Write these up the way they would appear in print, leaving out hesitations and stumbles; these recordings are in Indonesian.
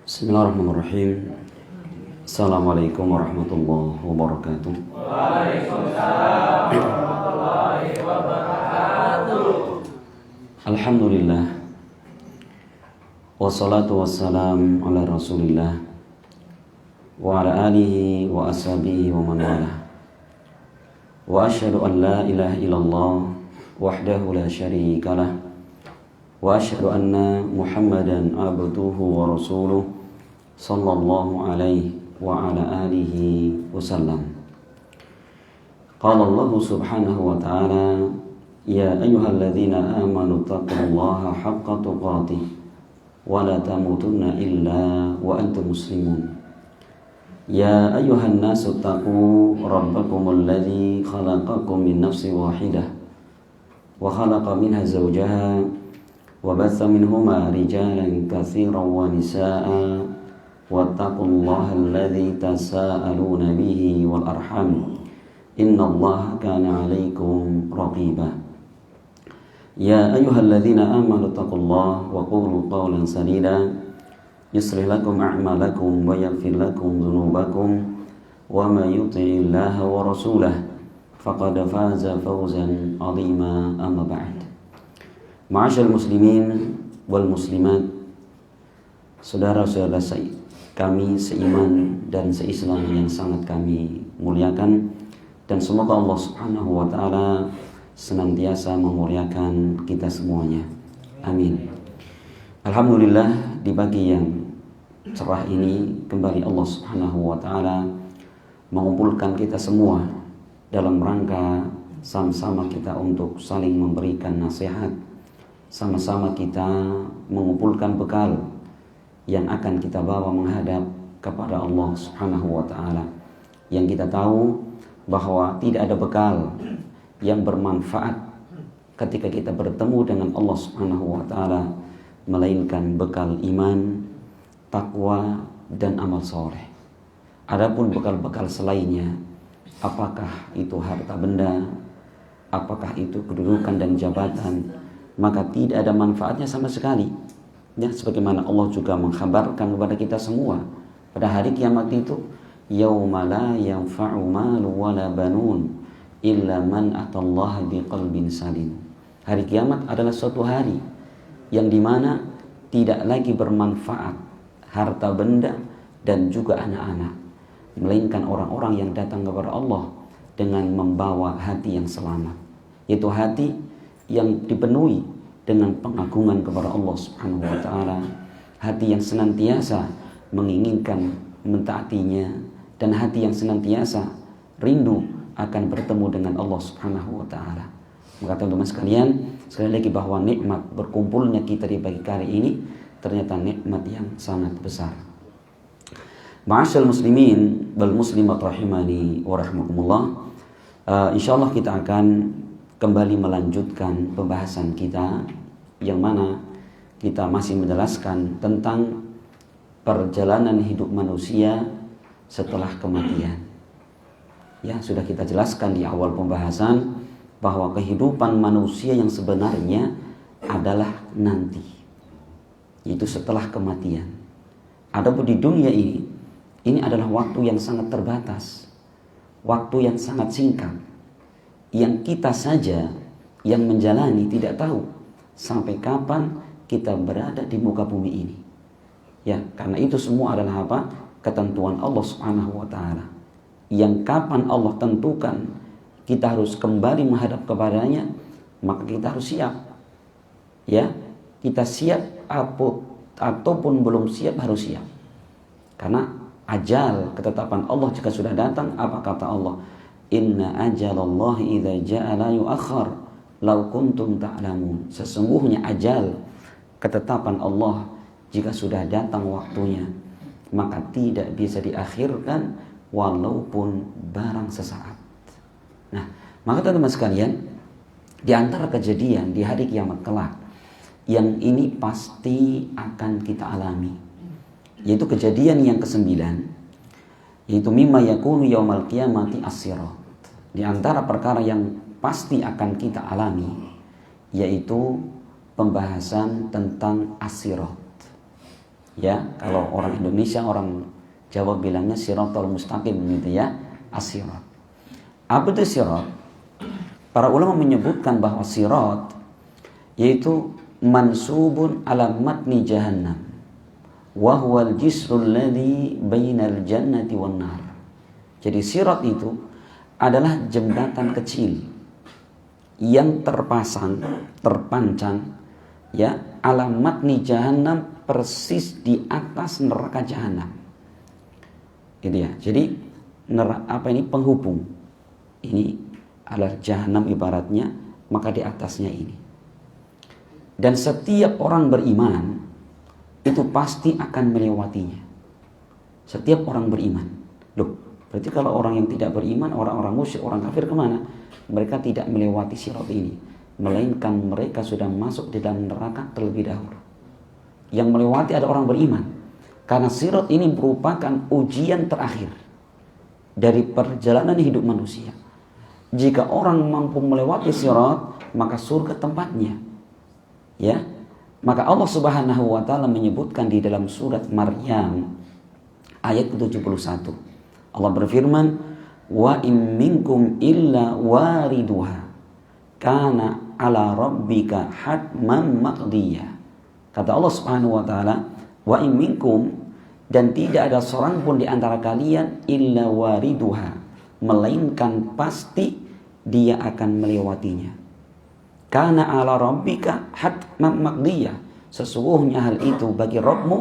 Bismillahirrahmanirrahim. Assalamualaikum warahmatullahi wabarakatuh. Waalaikumsalam warahmatullahi wabarakatuh. Alhamdulillah. Wassalatu wassalam ala Rasulillah wa ala alihi wa ashabihi wa man walah. Wa asyhadu an la ilaha illallah wahdahu la syarikalah wa asyhadu anna Muhammadan abduhu wa rasuluh sallallahu alaihi wa ala alihi wasallam. Qala Allah subhanahu wa ta'ala, ya ayyuhalladzina amanu taqullaha haqqa tuqatih wa la tamutunna illa wa antum muslimun. Ya ayyuhan nasu taqu rabbakumul ladzi khalaqakum min nafsin wahidah wa khalaqa minha zawjaha wa batha minhuma rijalan katsiran wa nisaa'a wattaqullaha alladzi tasaaluna bihi wal arham innallaha kana 'alaikum raqiba. Ya ayyuhalladzina amanu taqullaha wa qulu qawlan sadida yuslih lakum a'malakum wa yaghfir lakum dhunubakum wa may yuti'illaha wa rasulahu faqad faza fawzan 'azima. Amma ba'd. Ma'asyiral muslimin wal muslimat, saudara-saudara kami seiman dan seislam yang sangat kami muliakan, dan semoga Allah Subhanahu wa taala senantiasa memuliakan kita semuanya. Amin. Alhamdulillah, di pagi yang cerah ini kembali Allah Subhanahu wa taala mengumpulkan kita semua dalam rangka sama-sama kita untuk saling memberikan nasihat, sama-sama kita mengumpulkan bekal yang akan kita bawa menghadap kepada Allah Subhanahu wa taala. Yang kita tahu bahwa tidak ada bekal yang bermanfaat ketika kita bertemu dengan Allah Subhanahu wa taala melainkan bekal iman, takwa, dan amal soleh. Adapun bekal-bekal selainnya, apakah itu harta benda, apakah itu kedudukan dan jabatan, maka tidak ada manfaatnya sama sekali. Ya, sebagaimana Allah juga mengkhabarkan kepada kita semua pada hari kiamat itu, yauma la yanfa'u malu wala banun illa man atallaha biqalbin salim. Hari kiamat adalah suatu hari yang dimana tidak lagi bermanfaat harta benda dan juga anak-anak, melainkan orang-orang yang datang kepada Allah dengan membawa hati yang selamat, yaitu hati yang dipenuhi dengan pengagungan kepada Allah Subhanahu wa taala, hati yang senantiasa menginginkan mentaatinya, dan hati yang senantiasa rindu akan bertemu dengan Allah Subhanahu wa taala. Maka teman-teman sekalian, sekali lagi bahwa nikmat berkumpulnya kita di pagi kali ini ternyata nikmat yang sangat besar. Ma'asyiral muslimin wal muslimat rahimani wa rahmakumullah. Insyaallah kita akan kembali melanjutkan pembahasan kita yang mana kita masih menjelaskan tentang perjalanan hidup manusia setelah kematian. Ya, sudah kita jelaskan di awal pembahasan bahwa kehidupan manusia yang sebenarnya adalah nanti, yaitu setelah kematian. Adapun di dunia ini adalah waktu yang sangat terbatas, waktu yang sangat singkat, yang kita saja yang menjalani tidak tahu sampai kapan kita berada di muka bumi ini. Ya, karena itu semua adalah apa? Ketentuan Allah Subhanahu wa taala. Yang kapan Allah tentukan kita harus kembali menghadap kepadanya, maka kita harus siap. Ya, kita siap ataupun belum siap harus siap. Karena ajal, ketetapan Allah jika sudah datang, apa kata Allah? Inna ajalallahi idza jaa la yu'akhkhar law kuntum ta'lamun. Sesungguhnya ajal, ketetapan Allah jika sudah datang waktunya, maka tidak bisa diakhirkan walaupun barang sesaat. Nah, maka teman-teman sekalian, di antara kejadian di hari kiamat kelak yang ini pasti akan kita alami, yaitu kejadian yang ke-9, yaitu mimma yakunu yaumal qiyamati as-sirat. Di antara perkara yang pasti akan kita alami, yaitu pembahasan tentang as-sirat. Ya, kalau orang Indonesia, orang Jawa bilangnya siratal mustaqim gitu ya, as-sirat. Apa itu sirat? Para ulama menyebutkan bahwa sirat yaitu mansubun ala matni jahannam wa huwal jisrul ladzi bainal jannati wan nar. Jadi sirat itu adalah jembatan kecil yang terpancang ya ala matni jahannam, persis di atas neraka jahanam. Gitu ya. Jadi penghubung. Ini adalah jahanam ibaratnya, maka di atasnya ini. Dan setiap orang beriman itu pasti akan melewatinya. Setiap orang beriman. Loh, berarti kalau orang yang tidak beriman, orang-orang musyrik, orang kafir kemana? Mereka tidak melewati sirat ini, melainkan mereka sudah masuk di dalam neraka terlebih dahulu. Yang melewati ada orang beriman. Karena sirat ini merupakan ujian terakhir dari perjalanan hidup manusia. Jika orang mampu melewati sirat, maka surga tempatnya. Ya, maka Allah Subhanahu wa taala menyebutkan di dalam surat Maryam ayat ke-71. Allah berfirman, "Wa in minkum illa wariduha kana ala rabbika hatman maqdiya." Kata Allah Subhanahu wa taala, "Wa in minkum," dan tidak ada seorang pun di antara kalian illa wariduha, melainkan pasti dia akan melewatinya. Karena ala rabbika hatman maqdiyah, sesungguhnya hal itu bagi Rabbmu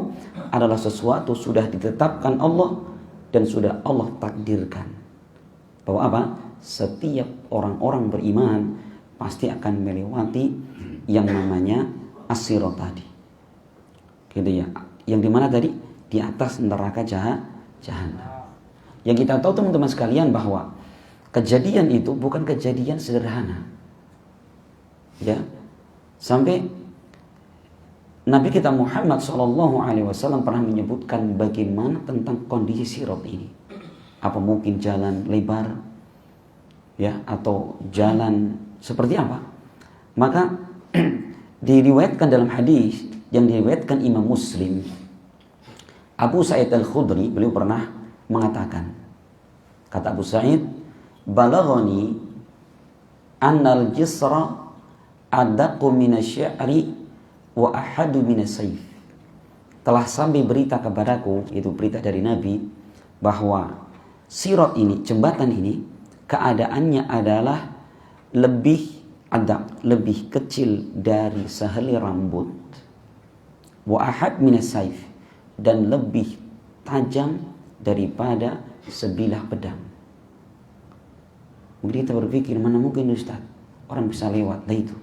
adalah sesuatu sudah ditetapkan Allah dan sudah Allah takdirkan. Bahwa apa? Setiap orang-orang beriman pasti akan melewati yang namanya as-sirat tadi. Gitu ya. Yang dimana tadi? Di atas neraka jahanam. Yang kita tahu teman-teman sekalian bahwa kejadian itu bukan kejadian sederhana. Ya, sampai Nabi kita Muhammad SAW pernah menyebutkan bagaimana tentang kondisi sirat ini. Apa mungkin jalan lebar, ya, atau jalan seperti apa? Maka diriwayatkan dalam hadis yang diriwayatkan Imam Muslim, Abu Sa'id Al-Khudri, beliau pernah mengatakan, kata Abu Sa'id, "Balaghani annal jisra adaqu minasy-syi'ri wa ahadu minasayf." Telah sampai berita kepadaku, itu berita dari Nabi, bahwa sirat ini, jembatan ini, keadaannya adalah lebih adaq, lebih kecil dari sehelai rambut, wa ahad minasayf, dan lebih tajam daripada sebilah pedang. Mungkin kita berpikir, mana mungkin Ustaz orang bisa lewat. Nah itu,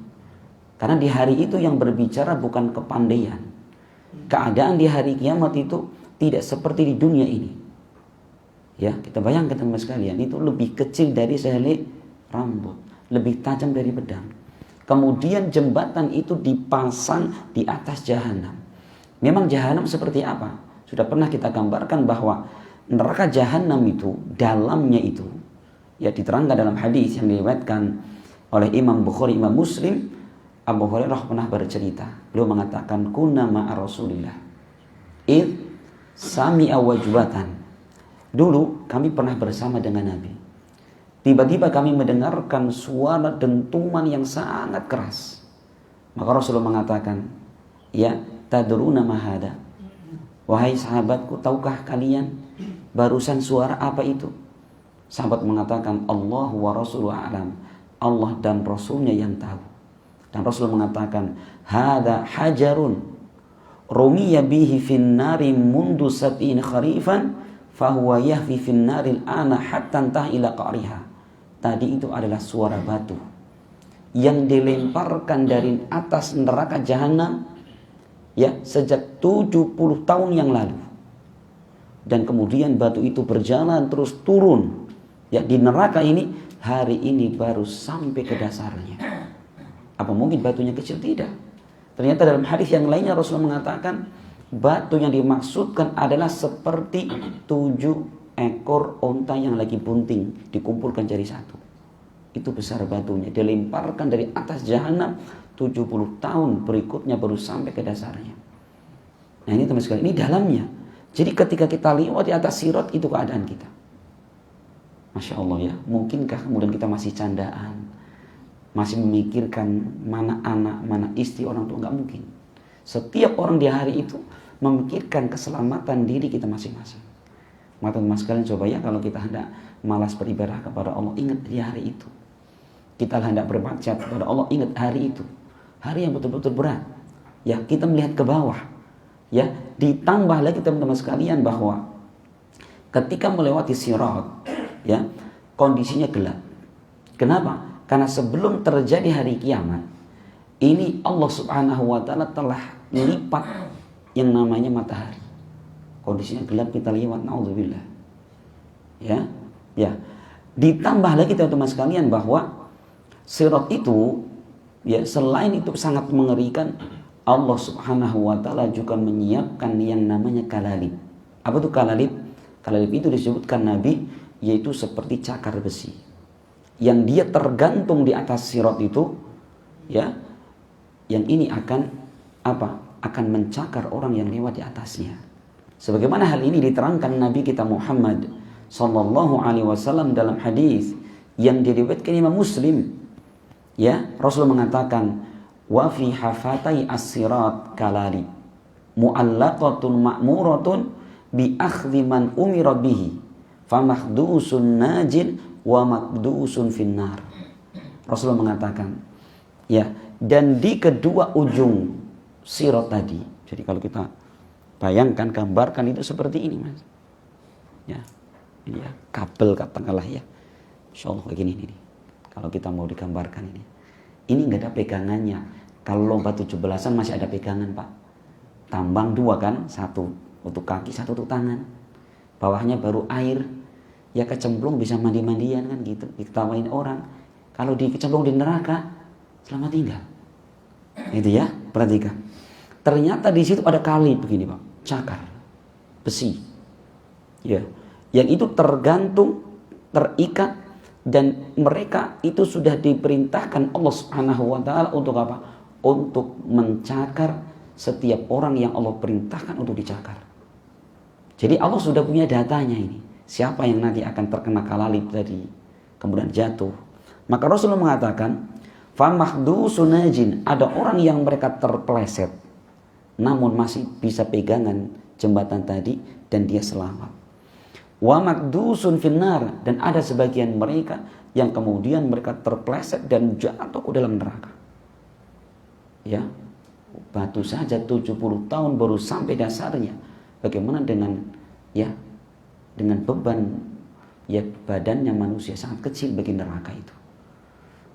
karena di hari itu yang berbicara bukan kepandaian. Keadaan di hari kiamat itu tidak seperti di dunia ini. Ya, kita bayangkan teman sekalian, itu lebih kecil dari sehelai rambut, lebih tajam dari pedang. Kemudian jembatan itu dipasang di atas jahanam. Memang jahanam seperti apa? Sudah pernah kita gambarkan bahwa neraka jahanam itu, dalamnya itu, ya diterangkan dalam hadis yang diriwayatkan oleh Imam Bukhari, Imam Muslim. Abu Hurairah pernah bercerita, beliau mengatakan, "Kunna ma'a Rasulillah id sami'a wajbatan." Dulu kami pernah bersama dengan Nabi. Tiba-tiba kami mendengarkan suara dentuman yang sangat keras. Maka Rasulullah mengatakan, "Ya, tadruna ma hada?" Wahai sahabatku, tahukah kalian barusan suara apa itu? Sahabat mengatakan, "Allah wa rasuluhu a'lam." Allah dan Rasulnya yang tahu. Dan Rasul mengatakan, "Hada hajarun rumiya bihi fin nari mundu sab'in kharifan fahuwa yahfi fin naril ana hatta tah ila qa'riha." Tadi itu adalah suara batu yang dilemparkan dari atas neraka jahanam, ya, sejak 70 tahun yang lalu. Dan kemudian batu itu berjalan terus turun, ya, di neraka ini, hari ini baru sampai ke dasarnya. Apa mungkin batunya kecil? Tidak. Ternyata dalam hadis yang lainnya Rasulullah mengatakan batu yang dimaksudkan adalah seperti 7 ekor onta yang lagi bunting dikumpulkan jadi satu. Itu besar batunya, dilemparkan dari atas jahanam, 70 tahun berikutnya baru sampai ke dasarnya. Nah ini teman sekalian, ini dalamnya. Jadi ketika kita lewat di atas sirat itu keadaan kita. Masya Allah ya, mungkinkah kemudian kita masih candaan, masih memikirkan mana anak, mana istri orang tua? Nggak mungkin. Setiap orang di hari itu memikirkan keselamatan diri kita masing-masing. Maka teman sekalian coba ya, kalau kita hendak malas beribadah kepada Allah, ingat di hari itu. Kita hendak bermaksiat kepada Allah, ingat hari itu. Hari yang betul-betul berat. Ya, kita melihat ke bawah. Ya, ditambah lagi teman-teman sekalian bahwa ketika melewati sirat, ya, kondisinya gelap. Kenapa? Karena sebelum terjadi hari kiamat, ini Allah Subhanahu wa taala telah lipat yang namanya matahari. Kondisinya gelap, kita lewat, naudzubillah. Ya, ya. Ditambah lagi teman-teman sekalian bahwa sirat itu, ya, selain itu sangat mengerikan, Allah Subhanahu wa taala juga menyiapkan yang namanya kalalib. Apa itu kalalib? Kalalib itu disebutkan Nabi, yaitu seperti cakar besi yang dia tergantung di atas sirat itu, ya, yang ini akan apa? Akan mencakar orang yang lewat di atasnya. Sebagaimana hal ini diterangkan Nabi kita Muhammad sallallahu alaihi wasallam dalam hadis yang diriwayatkan Imam Muslim. Ya, Rasul mengatakan, wa fi hafatai as-sirat kalali mu'allaqatun ma'muratun bi akhdhi man umira bihi famahdusun najin wa makdusun finnar. Rasul mengatakan, ya, dan di kedua ujung sirat tadi. Jadi kalau kita bayangkan, gambarkan itu seperti ini, Mas. Ya, ini ya, kabel katakanlah ya. Insyaallah kayak gini nih. Kalau kita mau digambarkan ini. Ini nggak ada pegangannya. Kalau lomba 17-an masih ada pegangan, Pak. Tambang 2 kan, 1 untuk kaki, 1 untuk tangan. Bawahnya baru air. Ya kecemplung bisa mandi-mandian kan gitu. Diketawain orang. Kalau dikecemplung di neraka, selamat tinggal. Itu ya, perhatikan. Ternyata di situ ada kali begini, Pak. Cakar besi. Ya, yang itu tergantung, terikat, dan mereka itu sudah diperintahkan Allah Subhanahu wa taala untuk apa? Untuk mencakar setiap orang yang Allah perintahkan untuk dicakar. Jadi Allah sudah punya datanya ini. Siapa yang nanti akan terkena kalalib tadi, kemudian jatuh. Maka Rasulullah mengatakan, famahdusun najin, ada orang yang mereka terpeleset namun masih bisa pegangan jembatan tadi dan dia selamat. Wa makdusun finnar, dan ada sebagian mereka yang kemudian mereka terpeleset dan jatuh ke dalam neraka. Ya, batu saja 70 tahun baru sampai dasarnya. Bagaimana dengan dengan beban badannya manusia sangat kecil bagi neraka itu.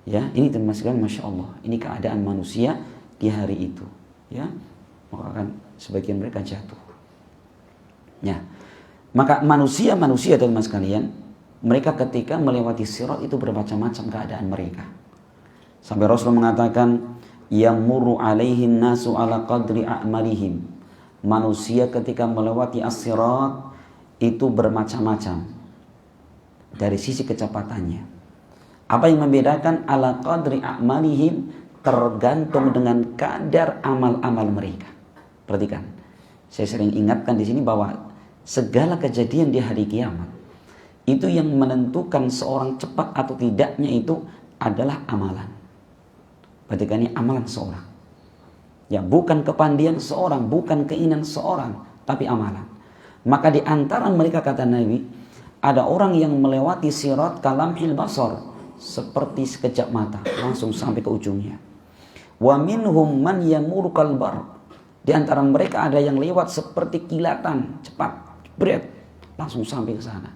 Ya, ini termasuk, masya Allah, ini keadaan manusia di hari itu. Ya, maka akan sebagian mereka jatuh. Ya, maka manusia teman-teman sekalian, mereka ketika melewati sirat itu bermacam-macam keadaan mereka. Sampai Rasul mengatakan, yamurru alaihin nasu ala qadri a'malihim. Manusia ketika melewati as-sirat itu bermacam-macam dari sisi kecepatannya. Apa yang membedakan? Ala qadri a'malihim, tergantung dengan kadar amal-amal mereka. Perhatikan, saya sering ingatkan di sini bahwa segala kejadian di hari kiamat itu yang menentukan seorang cepat atau tidaknya itu adalah amalan. Perhatikan, ini amalan seorang. Ya, bukan kepandian seorang, bukan keinginan seorang, tapi amalan. Maka di antara mereka, kata Nabi, ada orang yang melewati sirat kalamhil basar, seperti sekejap mata, langsung sampai ke ujungnya. Wa minhum man yamuru kalbar. Di antara mereka ada yang lewat seperti kilatan, cepat, berat, langsung sampai ke sana.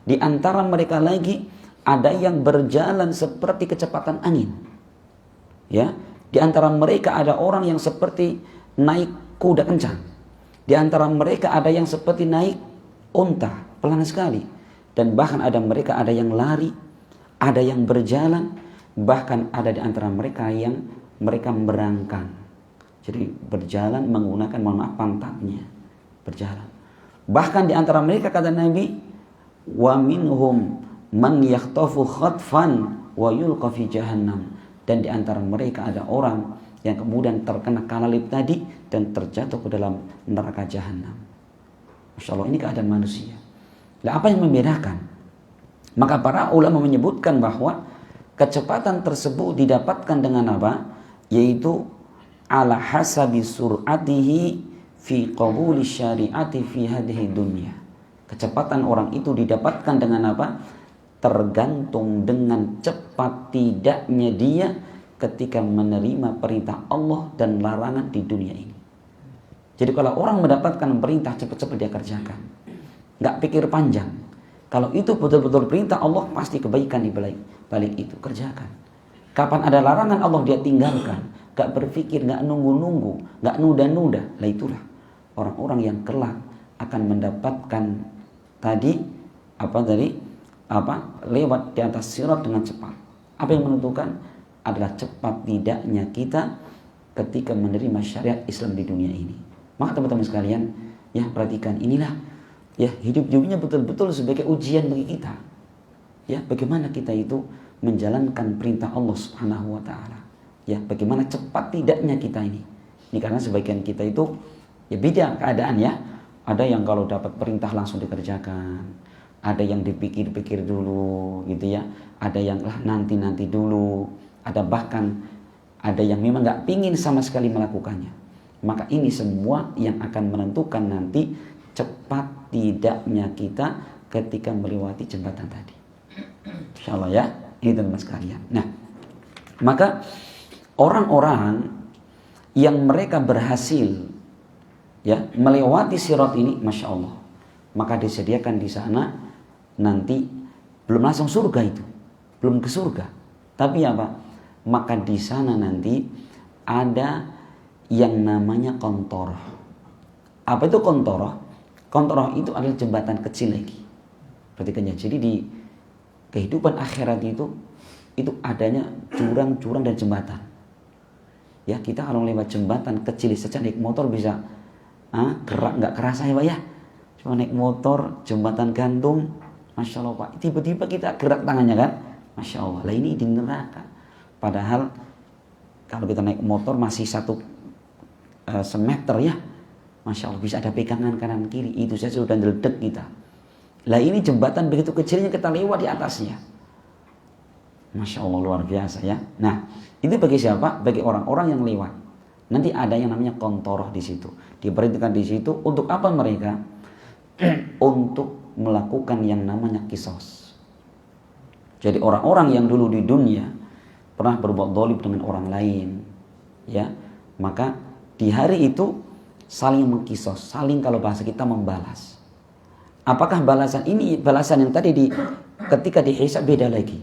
Di antara mereka lagi ada yang berjalan seperti kecepatan angin. Ya, di antara mereka ada orang yang seperti naik kuda kencang. Di antara mereka ada yang seperti naik unta, pelan sekali. Dan bahkan ada mereka ada yang lari, ada yang berjalan, bahkan ada di antara mereka yang mereka merangkang. Jadi berjalan menggunakan, pantatnya berjalan. Bahkan di antara mereka, kata Nabi, wa minhum man yakhtafu khatfan wa yulqa fi jahannam. Dan di antara mereka ada orang yang kemudian terkena kalalib tadi dan terjatuh ke dalam neraka jahanam. Masya Allah, ini keadaan manusia. Nah, apa yang membedakan? Maka para ulama menyebutkan bahwa kecepatan tersebut didapatkan dengan apa? Yaitu ala hasabi sur'atihi fi qabuli syariati fi hadhihi dunya. Kecepatan orang itu didapatkan dengan apa? Tergantung dengan cepat tidaknya dia ketika menerima perintah Allah dan larangan di dunia ini. Jadi kalau orang mendapatkan perintah, cepat-cepat dia kerjakan. Nggak pikir panjang. Kalau itu betul-betul perintah Allah, pasti kebaikan di balik itu, kerjakan. Kapan ada larangan Allah, dia tinggalkan. Nggak berpikir, nggak nunggu-nunggu, nggak nuda-nuda. Lah itulah orang-orang yang kelak akan mendapatkan lewat di atas sirat dengan cepat. Apa yang menentukan adalah cepat tidaknya kita ketika menerima syariat Islam di dunia ini. Maka teman-teman sekalian, ya perhatikan, inilah ya hidupnya betul-betul sebagai ujian bagi kita. Ya, bagaimana kita itu menjalankan perintah Allah Subhanahu wa taala. Ya, bagaimana cepat tidaknya kita ini. Ini karena sebagian kita itu ya beda keadaan ya. Ada yang kalau dapat perintah langsung dikerjakan. Ada yang dipikir-pikir dulu gitu ya. Ada yang nanti dulu. Ada yang memang gak pingin sama sekali melakukannya. Maka ini semua yang akan menentukan nanti cepat tidaknya kita ketika melewati jembatan tadi. Insyaallah ya, ini teman-teman sekalian. Nah, maka orang-orang yang mereka berhasil ya melewati sirat ini, masya Allah, maka disediakan di sana nanti belum langsung surga itu, belum ke surga, tapi apa? Maka di sana nanti ada yang namanya kontoroh. Apa itu kontoroh? Kontoroh itu adalah jembatan kecil lagi. Perhatikan ya. Jadi di kehidupan akhirat itu adanya jurang-jurang dan jembatan. Ya, kita kalau lewat jembatan kecil saja naik motor bisa gerak, nggak kerasa ya Pak ya. Cuma naik motor jembatan gantung, masya Allah Pak. Tiba-tiba kita gerak tangannya kan, masya Allah. Lah ini di neraka. Padahal kalau kita naik motor masih satu semeter ya, masya Allah bisa ada pegangan kanan kiri, itu saja sudah ngeledek kita. Lah ini jembatan begitu kecilnya kita lewat di atasnya, masya Allah luar biasa ya. Nah itu bagi siapa? Bagi orang-orang yang lewat. Nanti ada yang namanya kontoroh di situ. Diberhentikan di situ untuk apa mereka? Untuk melakukan yang namanya kisos. Jadi orang-orang yang dulu di dunia pernah berbuat zalim dengan orang lain, ya, maka di hari itu saling mengkisos, saling kalau bahasa kita membalas. Apakah balasan ini balasan yang tadi ketika dihisab beda lagi?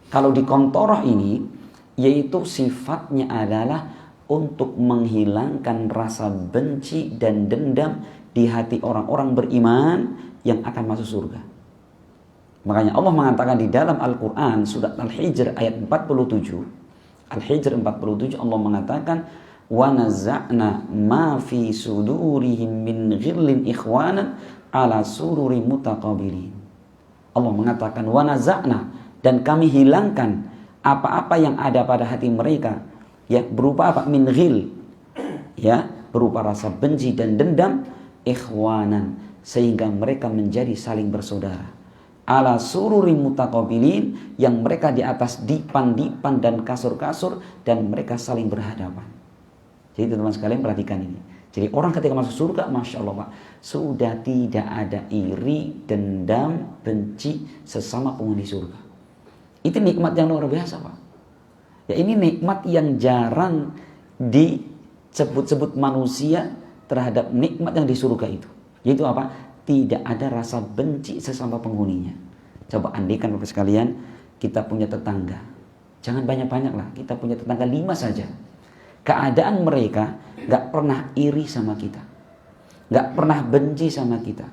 Kalau di kontoroh ini, yaitu sifatnya adalah untuk menghilangkan rasa benci dan dendam di hati orang-orang beriman yang akan masuk surga. Makanya Allah mengatakan di dalam Al-Quran surat Al-Hijr ayat 47. Al-Hijr 47 Allah mengatakan wa nazza'na ma fi sudurihim min ghillin ikhwanan ala sururi mutaqabilin. Allah mengatakan wa nazza'na, dan kami hilangkan apa-apa yang ada pada hati mereka, ya berupa apa? Min ghil, ya berupa rasa benci dan dendam, ikhwanan, sehingga mereka menjadi saling bersaudara. Ala sururi mutaqabilin, yang mereka di atas dipan-dipan dan kasur-kasur, dan mereka saling berhadapan. Jadi teman-teman sekalian perhatikan ini. Jadi orang ketika masuk surga, masya Allah Pak, sudah tidak ada iri, dendam, benci sesama penghuni surga. Itu nikmat yang luar biasa Pak. Ya ini nikmat yang jarang disebut-sebut manusia terhadap nikmat yang di surga itu. Yaitu apa? Tidak ada rasa benci sesama penghuninya. Coba andaikan Bapak sekalian, kita punya tetangga. Jangan banyak-banyak lah, kita punya tetangga 5 saja. Keadaan mereka gak pernah iri sama kita, gak pernah benci sama kita,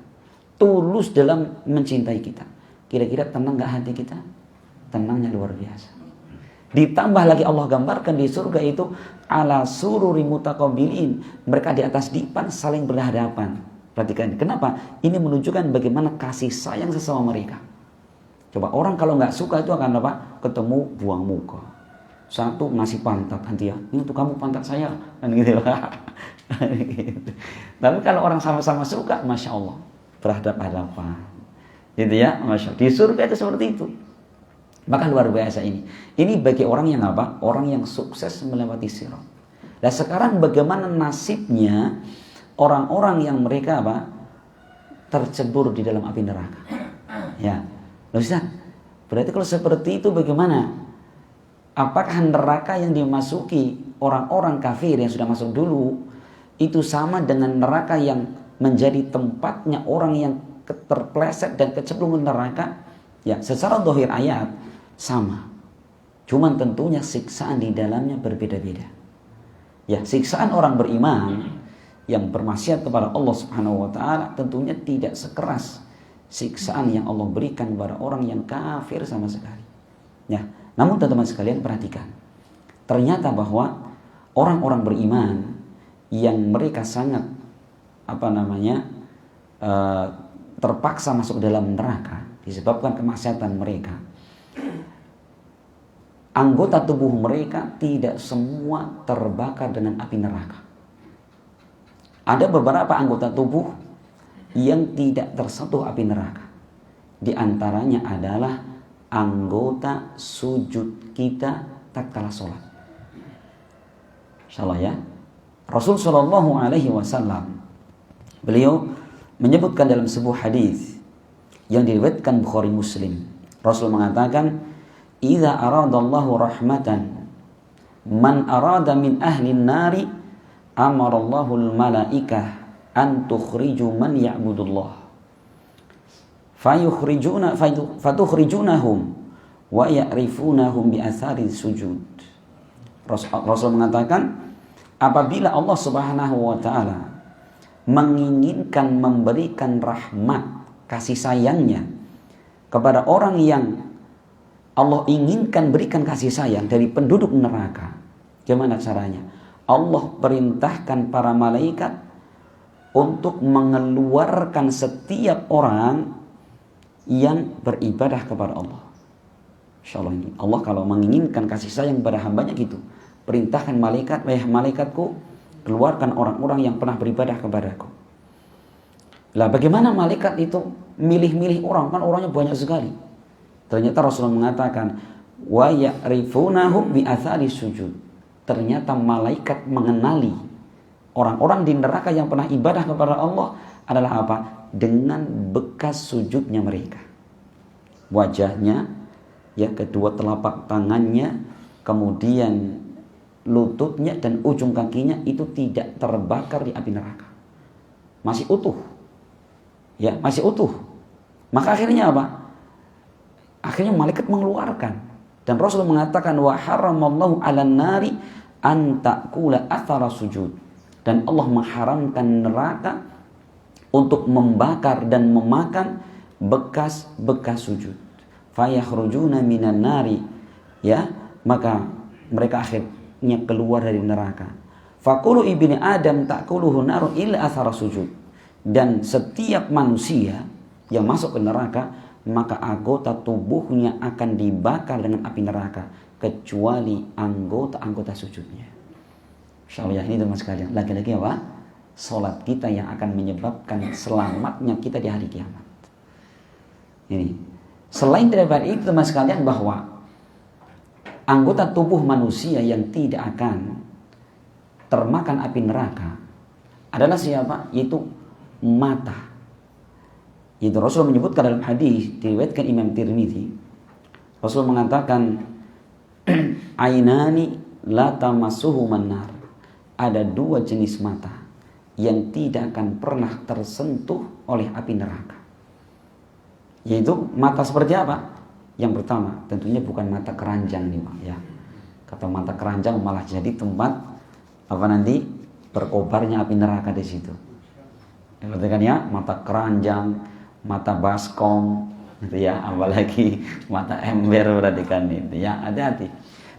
tulus dalam mencintai kita. Kira-kira tenang gak hati kita? Tenangnya luar biasa. Ditambah lagi Allah gambarkan di surga itu ala sururi mutaqabilin, mereka di atas dipan saling berhadapan. Perhatikan, kenapa? Ini menunjukkan bagaimana kasih sayang sesama mereka. Coba orang kalau nggak suka itu akan apa? Ketemu buang muka. Satu ngasih pantat nanti ya, ini untuk kamu pantat saya, kan gitu. Gitu. Tapi kalau orang sama-sama suka, masya Allah, berhadapan-hadapan, gitu ya, masya Allah. Di surga itu seperti itu. Maka luar biasa ini. Ini bagi orang yang apa? Orang yang sukses melewati sirat. Nah sekarang bagaimana nasibnya orang-orang yang mereka apa? Tercebur di dalam api neraka. Ya, loh Ustaz, berarti kalau seperti itu bagaimana? Apakah neraka yang dimasuki orang-orang kafir yang sudah masuk dulu itu sama dengan neraka yang menjadi tempatnya orang yang terpleset dan kecemplung neraka? Ya, secara zahir ayat sama. Cuman tentunya siksaan di dalamnya berbeda-beda. Ya, siksaan orang beriman yang bermaksiat kepada Allah Subhanahu wa taala tentunya tidak sekeras siksaan yang Allah berikan kepada orang yang kafir sama sekali. Ya, namun teman-teman sekalian perhatikan. Ternyata bahwa orang-orang beriman yang mereka sangat terpaksa masuk dalam neraka disebabkan kemaksiatan mereka. Anggota tubuh mereka tidak semua terbakar dengan api neraka. Ada beberapa anggota tubuh yang tidak tersentuh api neraka. Di antaranya adalah anggota sujud kita tatkala sholat. Insyaallah ya. Rasul sallallahu alaihi wasallam beliau menyebutkan dalam sebuah hadis yang diriwayatkan Bukhari Muslim. Rasul mengatakan, "Idza aradallahu rahmatan man arada min ahli nari amarallahu al-malaikah an tukhriju man ya'budullah fatukhrijunahum wa ya'rifunahum bi athari sujud." Rasul mengatakan, apabila Allah Subhanahu wa taala menginginkan memberikan rahmat kasih sayangnya kepada orang yang Allah inginkan berikan kasih sayang dari penduduk neraka, gimana caranya? Allah perintahkan para malaikat untuk mengeluarkan setiap orang yang beribadah kepada Allah. Insyaallah ini Allah kalau menginginkan kasih sayang pada hambanya gitu, perintahkan malaikat, wahai malaikatku, keluarkan orang-orang yang pernah beribadah kepadaku. Lah bagaimana malaikat itu milih-milih orang, kan orangnya banyak sekali. Ternyata Rasulullah mengatakan, wa ya'rifunahum bi athari sujud. Ternyata malaikat mengenali orang-orang di neraka yang pernah ibadah kepada Allah adalah apa? Dengan bekas sujudnya mereka. Wajahnya, ya, kedua telapak tangannya, kemudian lututnya dan ujung kakinya itu tidak terbakar di api neraka. Masih utuh. Ya, masih utuh. Maka akhirnya apa? Akhirnya malaikat mengeluarkan. Dan Rasul mengatakan, wa haramallahu 'alan nari an ta'kula athara sujud. Dan Allah mengharamkan neraka untuk membakar dan memakan bekas-bekas sujud. Fayakhrujuna minan nari, ya, maka mereka akhirnya keluar dari neraka. Faqulu ibni Adam ta'kuluhu naru illa athara sujud. Dan setiap manusia yang masuk ke neraka, maka anggota tubuhnya akan dibakar dengan api neraka kecuali anggota-anggota sujudnya. Insyaallah ini teman sekalian, lagi-lagi apa? Salat kita yang akan menyebabkan selamatnya kita di hari kiamat. Ini. Selain daripada itu teman sekalian, bahwa anggota tubuh manusia yang tidak akan termakan api neraka adalah siapa? Yaitu mata. Itu Rasul menyebutkan dalam hadis diriwayatkan Imam Tirmidzi. Rasul mengatakan, ainani la tamassuhuman nar. Ada dua jenis mata yang tidak akan pernah tersentuh oleh api neraka. Yaitu mata seperti apa? Yang pertama, tentunya bukan mata keranjang nih, Pak, ya. Kata mata keranjang malah jadi tempat apa nanti berkobarnya api neraka di situ. Berarti kan ya, mata keranjang, mata baskom, gitu ya, apalagi mata ember, berarti kan itu ya, hati-hati.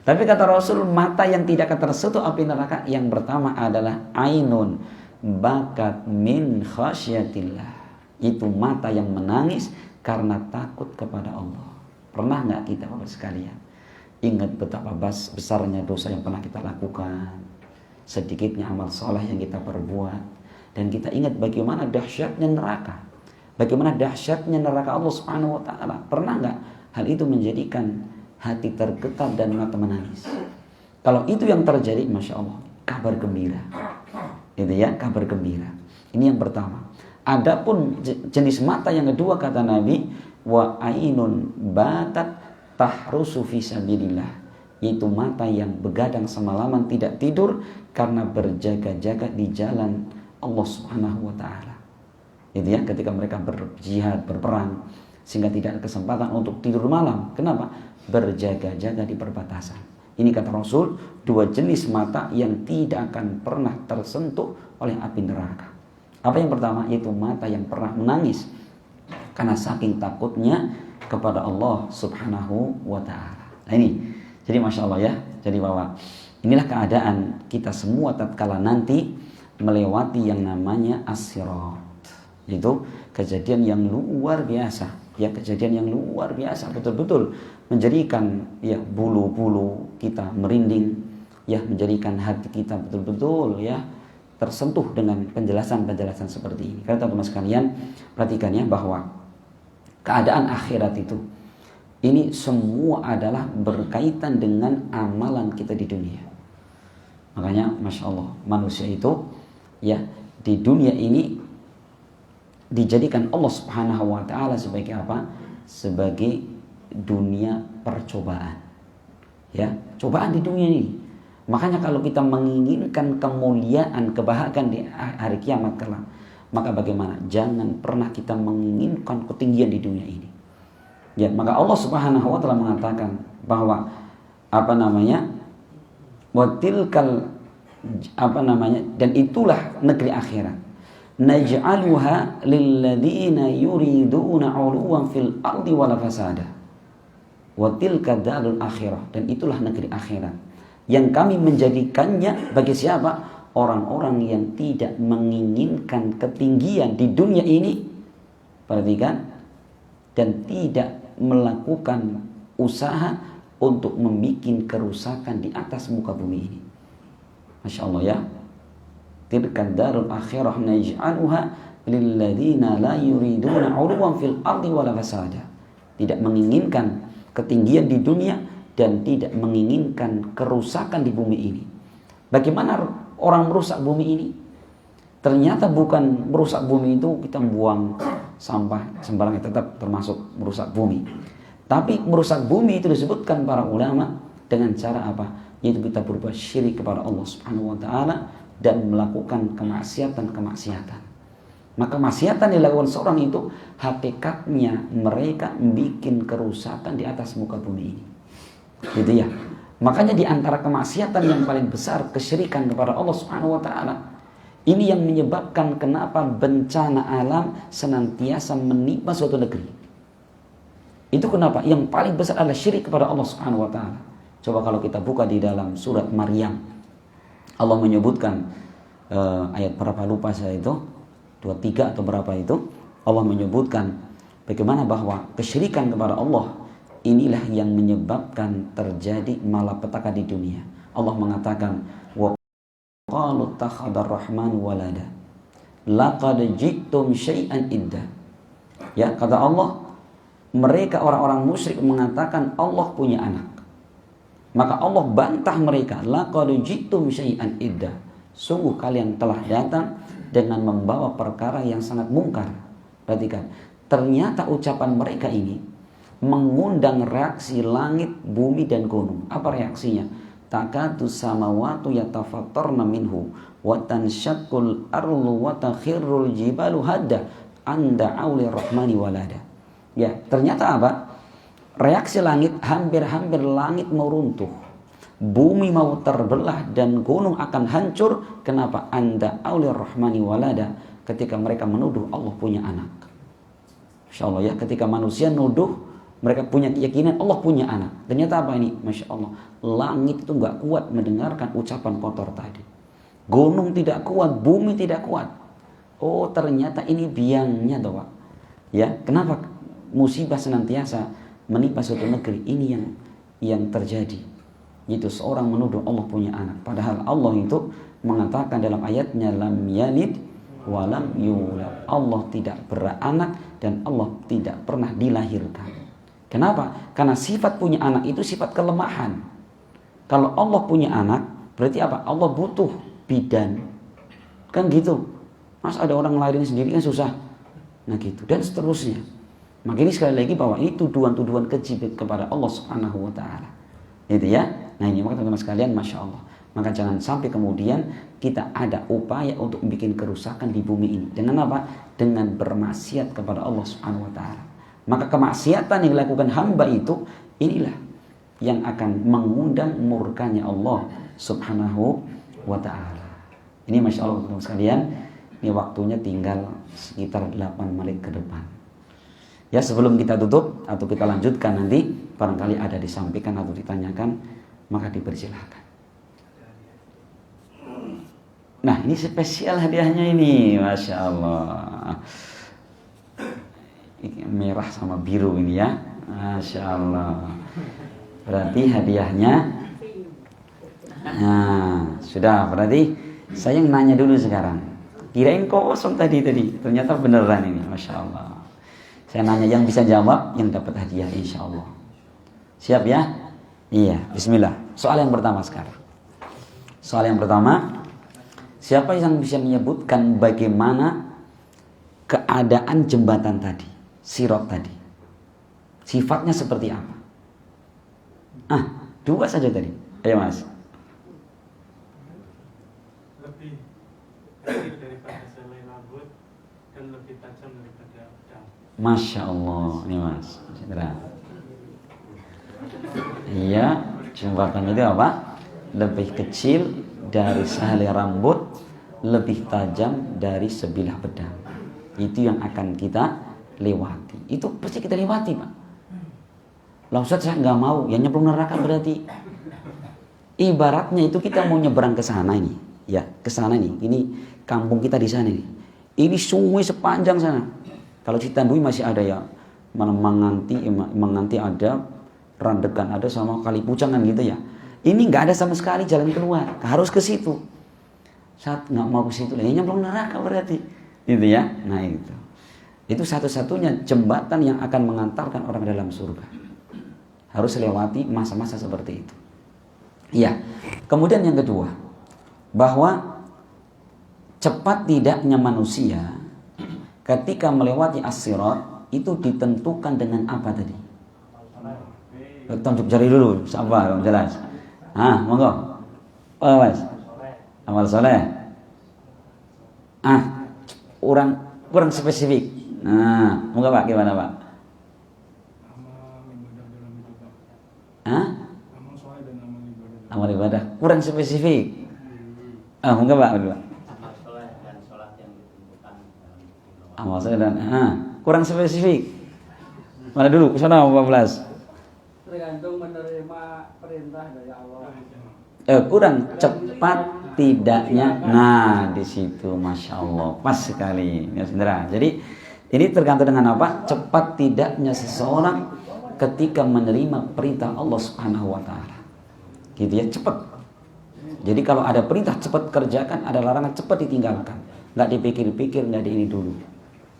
Tapi kata Rasul, mata yang tidak akan tersentuh api neraka yang pertama adalah ainun bakat min khasyatillah. Itu mata yang menangis karena takut kepada Allah. Pernah nggak kita Bapak sekalian ingat betapa besarnya dosa yang pernah kita lakukan, sedikitnya amal soleh yang kita perbuat, dan kita ingat bagaimana dahsyatnya neraka, bagaimana dahsyatnya neraka Allah Subhanahu wa taala. Pernah nggak hal itu menjadikan hati tergetar dan mata menangis? Kalau itu yang terjadi, masya Allah, kabar gembira, itu ya, kabar gembira. Ini yang pertama. Adapun jenis mata yang kedua, kata Nabi, wa ainun batat tahrusu fi sabilillah, yaitu mata yang begadang semalaman tidak tidur karena berjaga-jaga di jalan Allah Subhanahu wa taala. Itu ya, ketika mereka berjihad, berperang, sehingga tidak ada kesempatan untuk tidur malam. Kenapa? Berjaga-jaga di perbatasan. Ini kata Rasul, dua jenis mata yang tidak akan pernah tersentuh oleh api neraka. Apa yang pertama? Yaitu mata yang pernah menangis karena saking takutnya kepada Allah Subhanahu wa ta'ala. Nah ini, jadi masya Allah ya, jadi bahwa inilah keadaan kita semua tatkala nanti melewati yang namanya as-sirat. Itu kejadian yang luar biasa, ya, kejadian yang luar biasa, betul-betul menjadikan ya bulu-bulu kita merinding, ya, menjadikan hati kita betul-betul ya tersentuh dengan penjelasan-penjelasan seperti ini. Karena teman-teman sekalian, perhatikan ya bahwa keadaan akhirat itu, ini semua adalah berkaitan dengan amalan kita di dunia. Makanya masya Allah, manusia itu ya di dunia ini dijadikan Allah Subhanahu wa ta'ala sebagai apa? Sebagai dunia percobaan. Ya, cobaan di dunia ini. Makanya kalau kita menginginkan kemuliaan, kebahagiaan di hari kiamat kelak, maka bagaimana? Jangan pernah kita menginginkan ketinggian di dunia ini. Ya, maka Allah Subhanahu wa taala mengatakan bahwa dan itulah negeri akhirat. Naj'aluha lilladzina yuriduna 'uluwan fil ardi wala fasada. Wa tilka darul akhirah, dan itulah negeri akhirat yang kami menjadikannya bagi siapa? Orang-orang yang tidak menginginkan ketinggian di dunia ini, perhatikan, dan tidak melakukan usaha untuk membuat kerusakan di atas muka bumi ini. Masya Allah ya. Tilka darul akhirah naj'aluha lilladzina la yuriduna 'uluwan fil ardi wala fasada. Tidak menginginkan ketinggian di dunia dan tidak menginginkan kerusakan di bumi ini. Bagaimana orang merusak bumi ini? Ternyata bukan merusak bumi itu kita buang sampah sembarangan, tetap termasuk merusak bumi. Tapi merusak bumi itu disebutkan para ulama dengan cara apa? Yaitu kita berbuat syirik kepada Allah Subhanahu wa taala dan melakukan kemaksiatan. Maka kemaksiatan yang dilakukan seorang itu hakikatnya mereka membuat kerusakan di atas muka bumi ini. Gitu ya. Makanya di antara kemaksiatan yang paling besar kesyirikan kepada Allah Subhanahu wa taala. Ini yang menyebabkan kenapa bencana alam senantiasa menimpa suatu negeri. Itu kenapa? Yang paling besar adalah syirik kepada Allah Subhanahu wa taala. Coba kalau kita buka di dalam surat Maryam. Allah menyebutkan ayat berapa lupa saya itu, 23 atau berapa itu. Allah menyebutkan bagaimana bahwa kesyirikan kepada Allah inilah yang menyebabkan terjadi malapetaka di dunia. Allah mengatakan, wa qalu takhadar rahman walada laqad ji'tum syai'an idda. Ya, kata Allah, mereka orang-orang musyrik mengatakan Allah punya anak. Maka Allah bantah mereka, laqad ji'tum syai'an idda. Sungguh kalian telah datang dengan membawa perkara yang sangat mungkar. Perhatikan, ternyata ucapan mereka ini mengundang reaksi langit, bumi dan gunung. Apa reaksinya? Takadu samawatu yatafattarna minhu wa tanshaqqul ardu wa takhirrul jibalu hadda an da'u lirrahmani walada. Ya, ternyata apa? Reaksi langit, hampir-hampir langit mau runtuh. Bumi mau terbelah dan gunung akan hancur. Kenapa? An da'u lirrahmani walada. Ketika mereka menuduh Allah punya anak. Insyaallah ya, ketika manusia nuduh, mereka punya keyakinan Allah punya anak. Ternyata apa ini? Masya Allah, langit itu gak kuat mendengarkan ucapan kotor tadi. Gunung tidak kuat, bumi tidak kuat. Oh, ternyata ini biangnya toh Pak. Ya, kenapa musibah senantiasa menimpa suatu negeri? Ini yang yang terjadi, yaitu seorang menuduh Allah punya anak, padahal Allah itu mengatakan dalam ayatnya lam yalid wa lam yulad. Allah tidak beranak dan Allah tidak pernah dilahirkan. Kenapa? Karena sifat punya anak itu sifat kelemahan. Kalau Allah punya anak berarti apa? Allah butuh bidan, kan gitu. Mas ada orang lahirin sendiri kan susah. Nah gitu dan seterusnya. Maka ini sekali lagi bahwa ini tuduhan-tuduhan keji kepada Allah Subhanahu wa taala. Gitu ya. Nah ini maka teman-teman sekalian, Masya Allah. Maka jangan sampai kemudian kita ada upaya untuk bikin kerusakan di bumi ini. Dengan apa? Dengan bermaksiat kepada Allah Subhanahu wa taala. Maka kemaksiatan yang dilakukan hamba itu inilah yang akan mengundang murkanya Allah Subhanahu wa taala. Ini Masya Allah teman-teman sekalian. Ini waktunya tinggal sekitar 8 menit ke depan. Ya sebelum kita tutup atau kita lanjutkan nanti, barangkali ada disampaikan atau ditanyakan, maka dipersilahkan. Nah ini spesial hadiahnya ini, Masya Allah. Merah sama biru ini ya, Masya Allah. Berarti hadiahnya, nah sudah, berarti saya yang nanya dulu sekarang. Kirain kosong tadi, ternyata beneran ini, Masya Allah. Saya nanya yang bisa jawab yang dapat hadiah insya Allah. Siap ya? Iya, bismillah. Soal yang pertama sekarang. Soal yang pertama, siapa yang bisa menyebutkan bagaimana keadaan jembatan tadi, sirat tadi? Sifatnya seperti apa? 2 saja tadi. Ayo Mas. Lebih kecil daripada selai rambut dan lebih tajam daripada pedang. Masya Allah, ini Mas. Iya, jembatan itu apa? Lebih kecil dari sehelai rambut, lebih tajam dari sebilah pedang. Itu yang akan kita lewati. Itu pasti kita lewati, Pak. Lah Ustaz, saya nggak mau, ya nyemplung neraka berarti. Ibaratnya itu kita mau nyeberang ke sana ini, ya ke sana nih. Ini kampung kita di sana nih. Ini sungai sepanjang sana. Kalau Citandui masih ada ya, menganti ada, Randegan ada, sama Kali Pucangan gitu ya. Ini nggak ada sama sekali jalan keluar, harus ke situ. Saat nggak mau ke situ, ya nyemplung neraka berarti, gitu ya. Nah itu satu-satunya jembatan yang akan mengantarkan orang dalam surga. Harus lewati masa-masa seperti itu. Iya. Kemudian yang kedua, bahwa cepat tidaknya manusia ketika melewati as-sirat itu ditentukan dengan apa tadi? Tunjuk jari dulu, siapa yang jelas? Monggo. Mas. Amal soleh. Kurang spesifik. Monggo Pak, gimana Pak? Amal ibadah. Kurang spesifik. Monggo Pak. Amal soleh dan kurang spesifik. Mana dulu? Ke sana 14. Tergantung menerima perintah dari Allah. Kurang cepat tidaknya. Nah, di situ Masya Allah pas sekali. Ya, saudara. Jadi ini tergantung dengan apa? Cepat tidaknya seseorang ketika menerima perintah Allah Subhanahu wa taala. Gitu ya, cepat. Jadi kalau ada perintah cepat kerjakan, ada larangan cepat ditinggalkan. Enggak dipikir-pikir, enggak di ini dulu.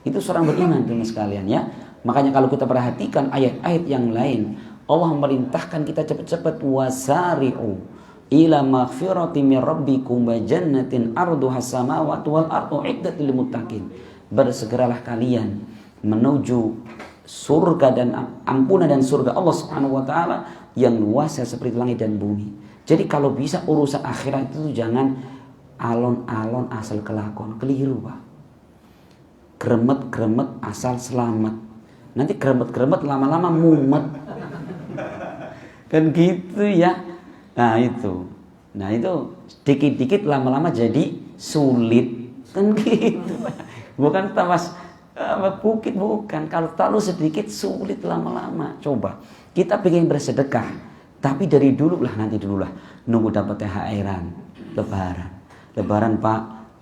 Itu seorang beriman teman sekalian ya. Makanya kalau kita perhatikan ayat-ayat yang lain, Allah memerintahkan kita cepat-cepat wasari'u ila maghfirati min rabbikum wa jannatin arduha samawati wal ardu iddat lil muttaqin. Bersegeralah kalian menuju surga dan ampunan dan surga Allah Subhanahu wa taala yang luasnya seperti langit dan bumi. Jadi kalau bisa urusan akhirat itu jangan alon-alon asal kelakon, keliru Pak. Gremet-gremet asal selamat. Nanti gremet-gremet lama-lama mumet. Kan gitu ya. Nah itu dikit-dikit lama-lama jadi sulit. Kan gitu. Bukan tamas bukit, bukan. Kalau terlalu sedikit sulit lama-lama. Coba kita pengen bersedekah, tapi dari dulu lah, nanti dulu lah, nunggu dapat THR-an, lebaran Pak,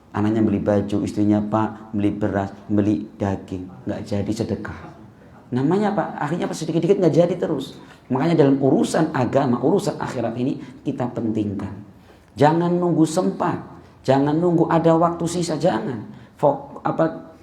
anaknya beli baju, istrinya Pak beli beras, beli daging, nggak jadi sedekah. Namanya Pak, akhirnya pas sedikit-sedikit nggak jadi terus. Makanya dalam urusan agama, urusan akhirat ini kita pentingkan. Jangan nunggu sempat, jangan nunggu ada waktu sisa, jangan.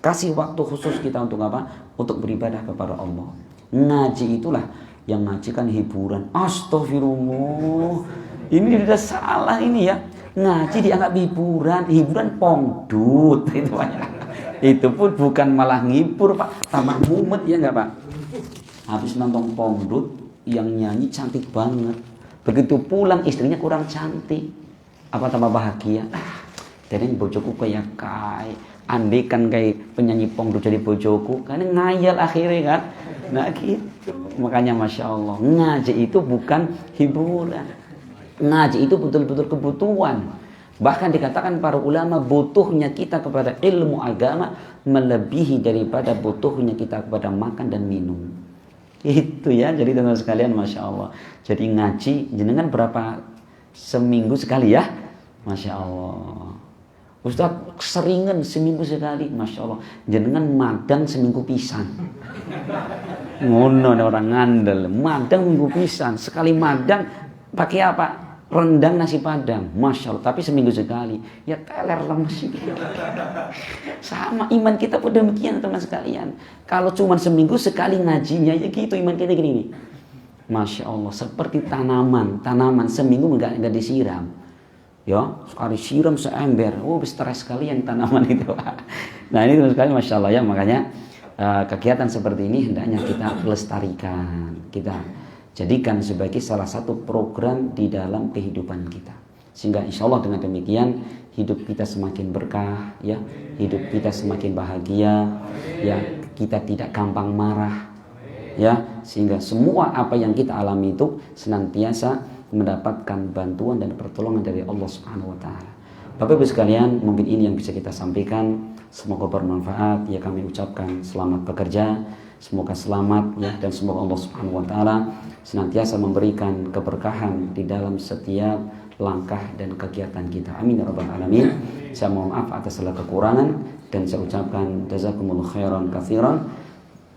Kasih waktu khusus kita untuk apa? Untuk beribadah kepada Allah. Ngaji itulah, yang ngaji kan hiburan. Astagfirullah. Ini sudah salah ini ya. Ngaji dianggap hiburan, hiburan pongdut itu banyak. Itu pun bukan malah ngibur Pak, tambah mumet ya enggak Pak? Habis nonton pongdut yang nyanyi cantik banget, begitu pulang istrinya kurang cantik, apa tambah bahagia? Jadi bojoku kayak andekan kayak penyanyi pongdut jadi bojoku, kan ngayal akhirnya kan. Nah gitu. Makanya Masya Allah, ngaji itu bukan hiburan. Ngaji itu betul-betul kebutuhan. Bahkan dikatakan para ulama, butuhnya kita kepada ilmu agama melebihi daripada butuhnya kita kepada makan dan minum. Itu ya, jadi teman-teman sekalian Masya Allah. Jadi ngaji, jenengan berapa seminggu sekali ya? Masya Allah. Ustaz seringan seminggu sekali, Masya Allah. Jenengan madang seminggu pisan. Ngono orang ngandel, madang minggu pisan. Sekali madang pakai apa? Rendang nasi padang, Masya Allah. Tapi seminggu sekali, ya teler lemes. Sama iman kita pun demikian teman sekalian. Kalau cuma seminggu sekali ngajinya, ya gitu iman kita gini. Masya Allah, seperti tanaman seminggu nggak disiram. Ya, sekali siram seember, stres sekali yang tanaman itu. Nah ini teman sekali Masya Allah ya, makanya kegiatan seperti ini hendaknya kita lestarikan, kita jadikan sebagai salah satu program di dalam kehidupan kita, sehingga insya Allah dengan demikian hidup kita semakin berkah, ya, hidup kita semakin bahagia, ya, kita tidak gampang marah, ya, sehingga semua apa yang kita alami itu senantiasa mendapatkan bantuan dan pertolongan dari Allah Subhanahu Wa Taala. Bapak Ibu sekalian, mungkin ini yang bisa kita sampaikan. Semoga bermanfaat. Ya, kami ucapkan selamat bekerja. Semoga selamat ya, dan semoga Allah Subhanahu Wa Taala senantiasa memberikan keberkahan di dalam setiap langkah dan kegiatan kita. Amin ya rabbal alamin. Saya mohon maaf atas segala kekurangan dan saya ucapkan jazakumullahu khairan katsiran.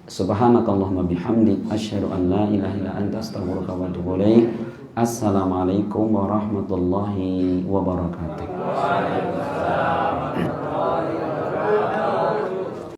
Subhanakallahumma bihamdik asyhadu an la ilaha illa anta astaghfiruka wa atubu ilaik. Assalamualaikum warahmatullahi wabarakatuh.